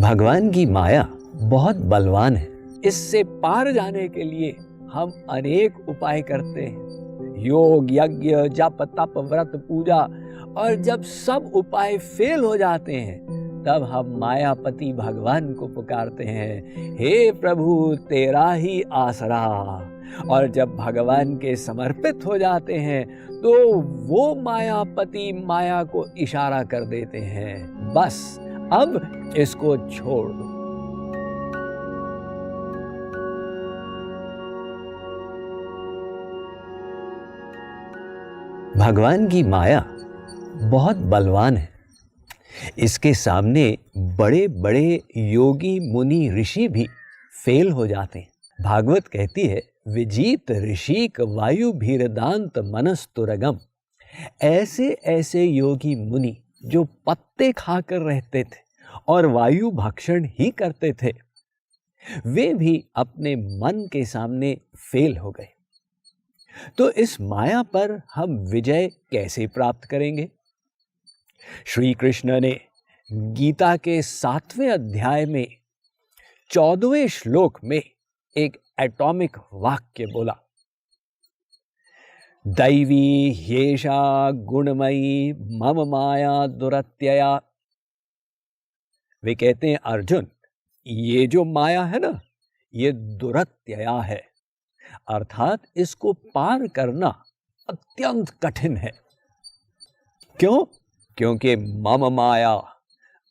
भगवान की माया बहुत बलवान है। इससे पार जाने के लिए हम अनेक उपाय करते हैं, योग, यज्ञ, जप, तप, व्रत, पूजा। और जब सब उपाय फेल हो जाते हैं तब हम मायापति भगवान को पुकारते हैं, हे प्रभु तेरा ही आसरा। और जब भगवान के समर्पित हो जाते हैं तो वो मायापति माया को इशारा कर देते हैं, बस अब इसको छोड़ दो। भगवान की माया बहुत बलवान है। इसके सामने बड़े बड़े योगी मुनि ऋषि भी फेल हो जाते हैं। भागवत कहती है, विजीत ऋषिक वायु भीरदांत मनस्तुरगम। ऐसे ऐसे योगी मुनि जो पत्ते खाकर रहते थे और वायु भक्षण ही करते थे, वे भी अपने मन के सामने फेल हो गए। तो इस माया पर हम विजय कैसे प्राप्त करेंगे? श्री कृष्ण ने गीता के 7वें अध्याय में 14वें श्लोक में एक एटॉमिक वाक्य बोला, दैवी ह्येषा गुणमयी मम माया दुरत्यया। वे कहते हैं, अर्जुन, ये जो माया है ना, ये दुरत्यया है, अर्थात इसको पार करना अत्यंत कठिन है। क्यों? क्योंकि मम माया,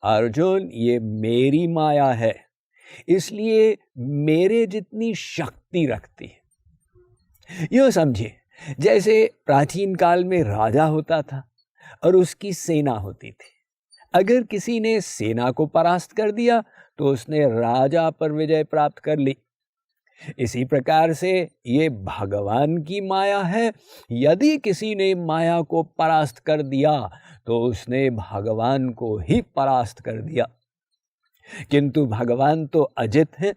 अर्जुन, ये मेरी माया है, इसलिए मेरे जितनी शक्ति रखती है। यूं समझिए, जैसे प्राचीन काल में राजा होता था और उसकी सेना होती थी। अगर किसी ने सेना को परास्त कर दिया तो उसने राजा पर विजय प्राप्त कर ली। इसी प्रकार से ये भगवान की माया है। यदि किसी ने माया को परास्त कर दिया तो उसने भगवान को ही परास्त कर दिया। किंतु भगवान तो अजित है,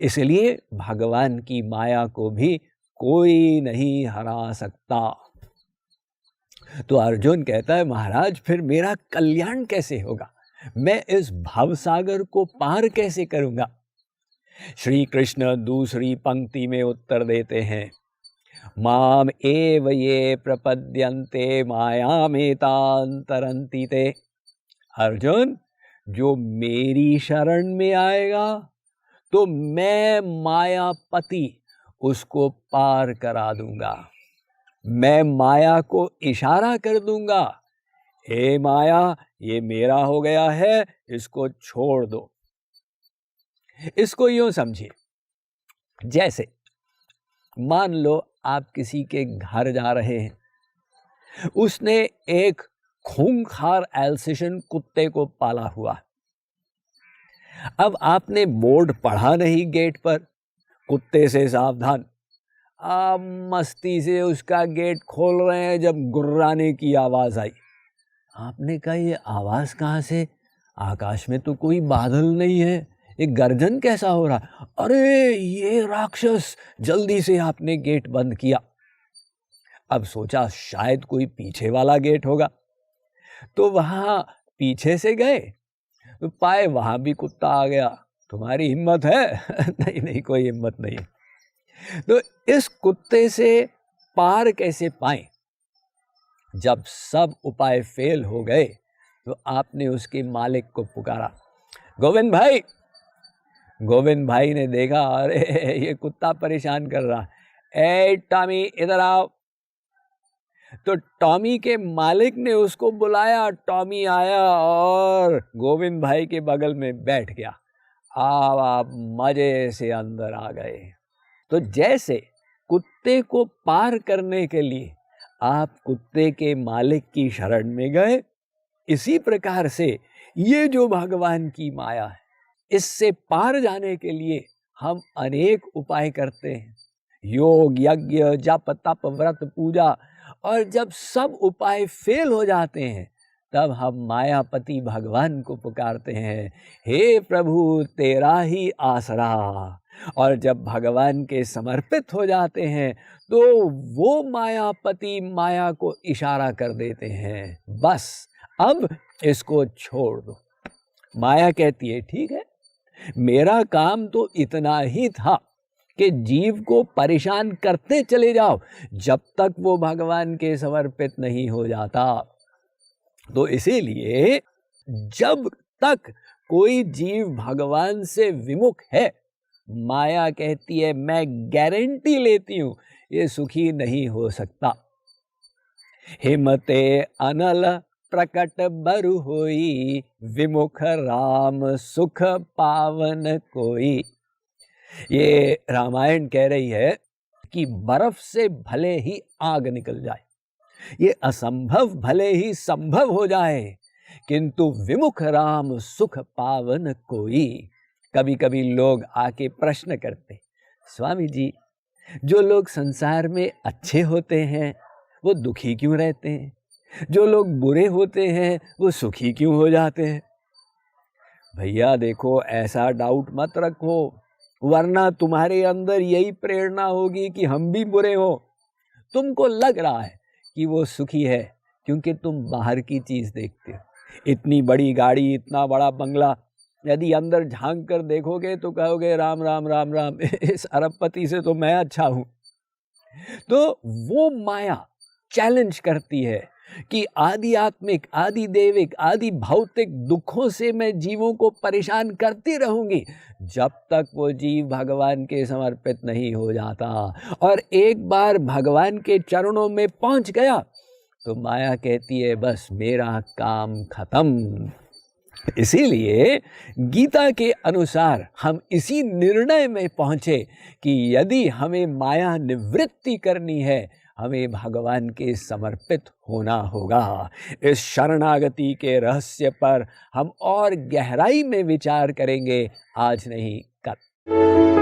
इसलिए भगवान की माया को भी कोई नहीं हरा सकता। तो अर्जुन कहता है, महाराज, फिर मेरा कल्याण कैसे होगा? मैं इस भवसागर को पार कैसे करूंगा? श्री कृष्ण दूसरी पंक्ति में उत्तर देते हैं, माम एव ये प्रपद्यन्ते मायामेतां तरन्ति ते। अर्जुन, जो मेरी शरण में आएगा तो मैं मायापति उसको पार करा दूंगा। मैं माया को इशारा कर दूंगा, हे माया, ये मेरा हो गया है, इसको छोड़ दो। इसको यूं समझिए, जैसे मान लो आप किसी के घर जा रहे हैं, उसने एक खूंखार एल्सेशियन कुत्ते को पाला हुआ। अब आपने बोर्ड पढ़ा नहीं गेट पर, कुत्ते से सावधान। आप मस्ती से उसका गेट खोल रहे हैं जब गुर्राने की आवाज आई। आपने कहा, ये आवाज कहाँ से? आकाश में तो कोई बादल नहीं है, ये गर्जन कैसा हो रहा? अरे ये राक्षस! जल्दी से आपने गेट बंद किया। अब सोचा शायद कोई पीछे वाला गेट होगा, तो वहां पीछे से गए तो पाए वहां भी कुत्ता आ गया। तुम्हारी हिम्मत है? नहीं नहीं, कोई हिम्मत नहीं। तो इस कुत्ते से पार कैसे पाए? जब सब उपाय फेल हो गए तो आपने उसके मालिक को पुकारा, गोविंद भाई। गोविंद भाई ने देखा, अरे ये कुत्ता परेशान कर रहा है, ए टॉमी इधर आओ। तो टॉमी के मालिक ने उसको बुलाया, टॉमी आया और गोविंद भाई के बगल में बैठ गया। आप मजे से अंदर आ गए। तो जैसे कुत्ते को पार करने के लिए आप कुत्ते के मालिक की शरण में गए, इसी प्रकार से ये जो भगवान की माया है, इससे पार जाने के लिए हम अनेक उपाय करते हैं, योग, यज्ञ, जप, तप, व्रत, पूजा। और जब सब उपाय फेल हो जाते हैं तब हम मायापति भगवान को पुकारते हैं, हे प्रभु तेरा ही आसरा। और जब भगवान के समर्पित हो जाते हैं तो वो मायापति माया को इशारा कर देते हैं, बस अब इसको छोड़ दो। माया कहती है ठीक है, मेरा काम तो इतना ही था कि जीव को परेशान करते चले जाओ जब तक वो भगवान के समर्पित नहीं हो जाता। तो इसीलिए जब तक कोई जीव भगवान से विमुख है, माया कहती है मैं गारंटी लेती हूं ये सुखी नहीं हो सकता। हिमते अनल प्रकट बरु होई, विमुख राम सुख पावन कोई। ये रामायण कह रही है कि बर्फ से भले ही आग निकल जाए, ये असंभव भले ही संभव हो जाए, किंतु विमुख राम सुख पावन कोई। कभी कभी लोग आके प्रश्न करते, स्वामी जी जो लोग संसार में अच्छे होते हैं वो दुखी क्यों रहते हैं, जो लोग बुरे होते हैं वो सुखी क्यों हो जाते हैं? भैया देखो, ऐसा डाउट मत रखो, वरना तुम्हारे अंदर यही प्रेरणा होगी कि हम भी बुरे हो। तुमको लग रहा है कि वो सुखी है क्योंकि तुम बाहर की चीज देखते हो। इतनी बड़ी गाड़ी, इतना बड़ा बंगला, यदि अंदर झांक कर देखोगे तो कहोगे राम राम राम राम, इस अरबपति से तो मैं अच्छा हूं। तो वो माया चैलेंज करती है कि आदि आत्मिक, आदि देविक, आदि भौतिक दुखों से मैं जीवों को परेशान करती रहूंगी जब तक वो जीव भगवान के समर्पित नहीं हो जाता। और एक बार भगवान के चरणों में पहुंच गया तो माया कहती है बस मेरा काम खत्म। इसीलिए गीता के अनुसार हम इसी निर्णय में पहुंचे कि यदि हमें माया निवृत्ति करनी है, हमें भगवान के समर्पित होना होगा। इस शरणागति के रहस्य पर हम और गहराई में विचार करेंगे, आज नहीं कल।